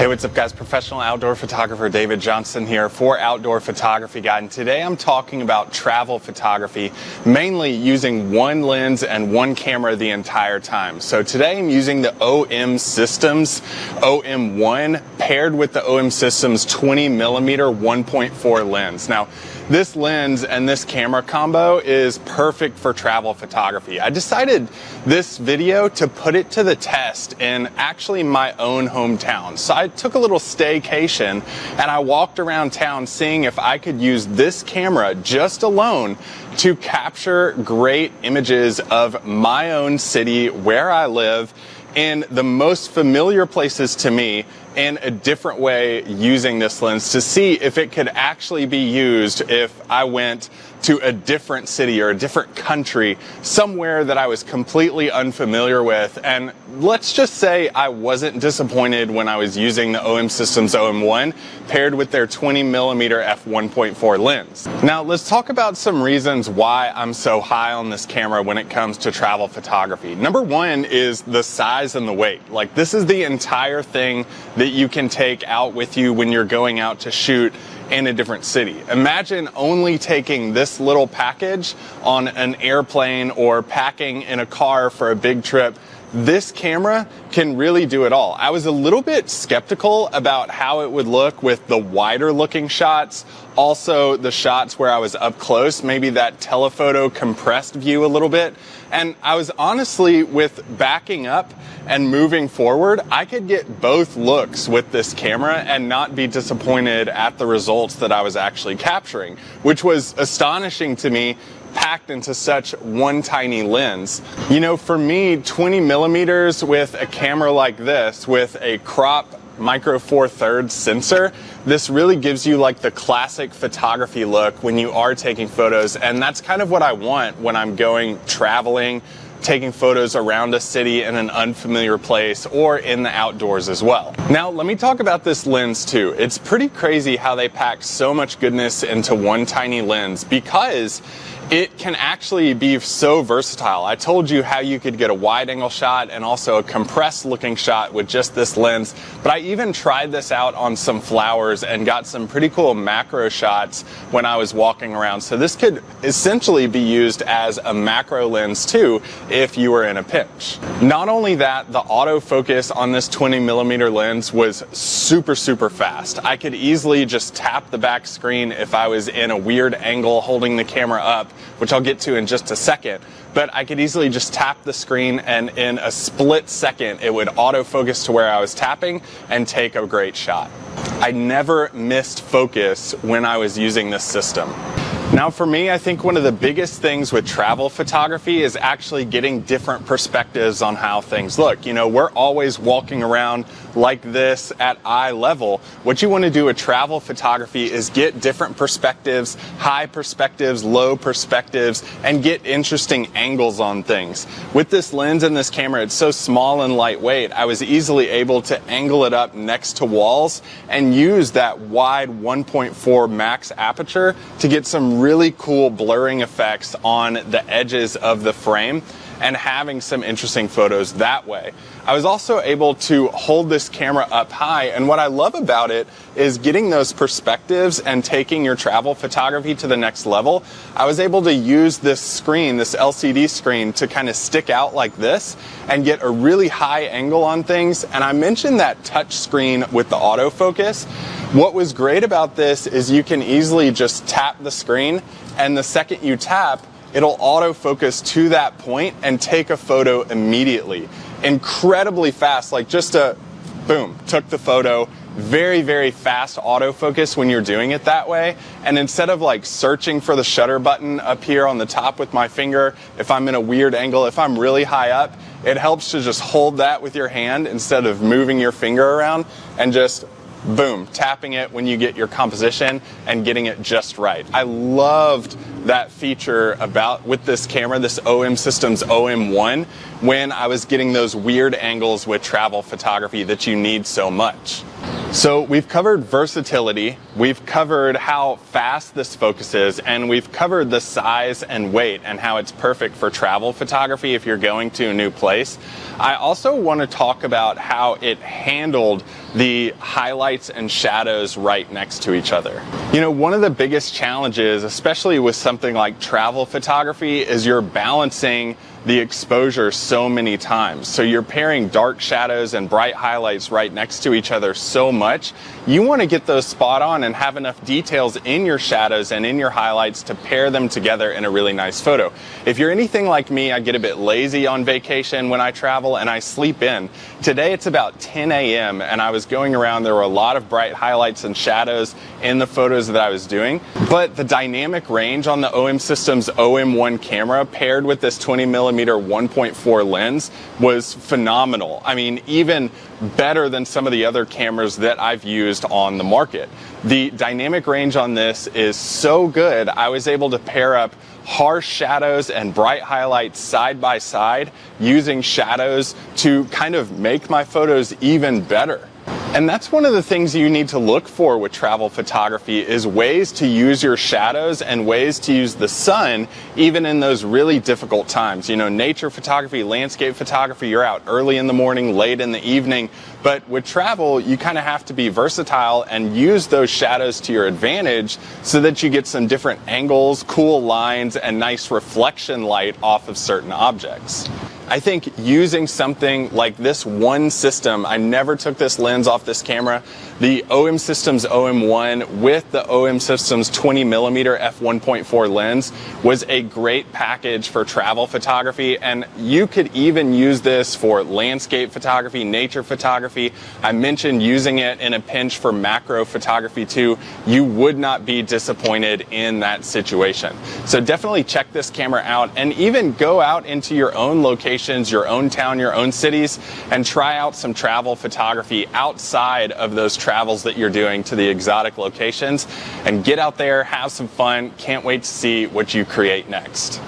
Hey, what's up guys? Professional outdoor photographer David Johnson here for Outdoor Photography Guide, and today I'm talking about travel photography, mainly using one lens and one camera the entire time. So today I'm using the OM Systems OM1 paired with the OM Systems 20mm 1.4 lens. Now, this lens and this camera combo is perfect for travel photography. I decided this video to put it to the test in actually my own hometown. So I took a little staycation and I walked around town seeing if I could use this camera just alone to capture great images of my own city, where I live, in the most familiar places to me in a different way using this lens to see if it could actually be used if I went to a different city or a different country, somewhere that I was completely unfamiliar with. And let's just say I wasn't disappointed when I was using the OM Systems OM1 paired with their 20mm f1.4 lens. Now let's talk about some reasons why I'm so high on this camera when it comes to travel photography. Number one is the size and the weight. Like, this is the entire thing that you can take out with you when you're going out to shoot in a different city. Imagine only taking this little package on an airplane or packing in a car for a big trip. This camera can really do it all. I was a little bit skeptical about how it would look with the wider looking shots, also the shots where I was up close, maybe that telephoto compressed view a little bit. And I was honestly, with backing up and moving forward, I could get both looks with this camera and not be disappointed at the results that I was actually capturing, which was astonishing to me, packed into such one tiny lens. You know, for me, 20mm with a camera like this, with a crop micro four thirds sensor, this really gives you like the classic photography look when you are taking photos, and that's kind of what I want when I'm going traveling, taking photos around a city in an unfamiliar place or in the outdoors as well. Now let me talk about this lens too. It's pretty crazy how they pack so much goodness into one tiny lens, because it can actually be so versatile. I told you how you could get a wide angle shot and also a compressed looking shot with just this lens, but I even tried this out on some flowers and got some pretty cool macro shots when I was walking around. So this could essentially be used as a macro lens too if you were in a pinch. Not only that, the autofocus on this 20mm lens was super fast. I could easily just tap the back screen if I was in a weird angle holding the camera up, which I'll get to in just a second, but I could easily just tap the screen and in a split second it would autofocus to where I was tapping and take a great shot. I never missed focus when I was using this system. Now for me, I think one of the biggest things with travel photography is actually getting different perspectives on how things look. You know, we're always walking around like this at eye level. What you want to do with travel photography is get different perspectives, high perspectives, low perspectives, and get interesting angles on things. With this lens and this camera, it's so small and lightweight, I was easily able to angle it up next to walls and use that wide 1.4 max aperture to get some really cool blurring effects on the edges of the frame and having some interesting photos that way. I was also able to hold this camera up high, and what I love about it is getting those perspectives and taking your travel photography to the next level. I was able to use this screen, this LCD screen, to kind of stick out like this and get a really high angle on things. And I mentioned that touch screen with the autofocus. What was great about this is you can easily just tap the screen, and the second you tap, it'll autofocus to that point and take a photo immediately. Incredibly fast, like just a boom, took the photo. Very fast autofocus when you're doing it that way. And instead of like searching for the shutter button up here on the top with my finger, if I'm in a weird angle, if I'm really high up, it helps to just hold that with your hand instead of moving your finger around, and just boom, tapping it when you get your composition and getting it just right. I loved that feature with this camera, this OM Systems OM1, when I was getting those weird angles with travel photography that you need so much. So we've covered versatility, we've covered how fast this focuses, and we've covered the size and weight and how it's perfect for travel photography if you're going to a new place. I also want to talk about how it handled the highlights and shadows right next to each other. You know, one of the biggest challenges, especially with something like travel photography, is you're balancing the exposure so many times. So you're pairing dark shadows and bright highlights right next to each other so much. You want to get those spot on and have enough details in your shadows and in your highlights to pair them together in a really nice photo. If you're anything like me, I get a bit lazy on vacation when I travel and I sleep in. Today it's about 10 a.m. and I was going around. There were a lot of bright highlights and shadows in the photos that I was doing, but the dynamic range on the OM System's OM1 camera paired with this 20mm 1.4 lens was phenomenal. I mean, even better than some of the other cameras that I've used on the market. The dynamic range on this is so good, I was able to pair up harsh shadows and bright highlights side by side using shadows to kind of make my photos even better. And that's one of the things you need to look for with travel photography, is ways to use your shadows and ways to use the sun even in those really difficult times. You know, nature photography, landscape photography, you're out early in the morning, late in the evening. But with travel, you kind of have to be versatile and use those shadows to your advantage so that you get some different angles, cool lines, and nice reflection light off of certain objects. I think using something like this one system, I never took this lens off this camera, the OM System's OM1 with the OM System's 20mm f1.4 lens was a great package for travel photography, and you could even use this for landscape photography, nature photography. I mentioned using it in a pinch for macro photography too. You would not be disappointed in that situation. So definitely check this camera out and even go out into your own locations, your own town, your own cities, and try out some travel photography outside of those travels that you're doing to the exotic locations, and get out there, have some fun. Can't wait to see what you create next.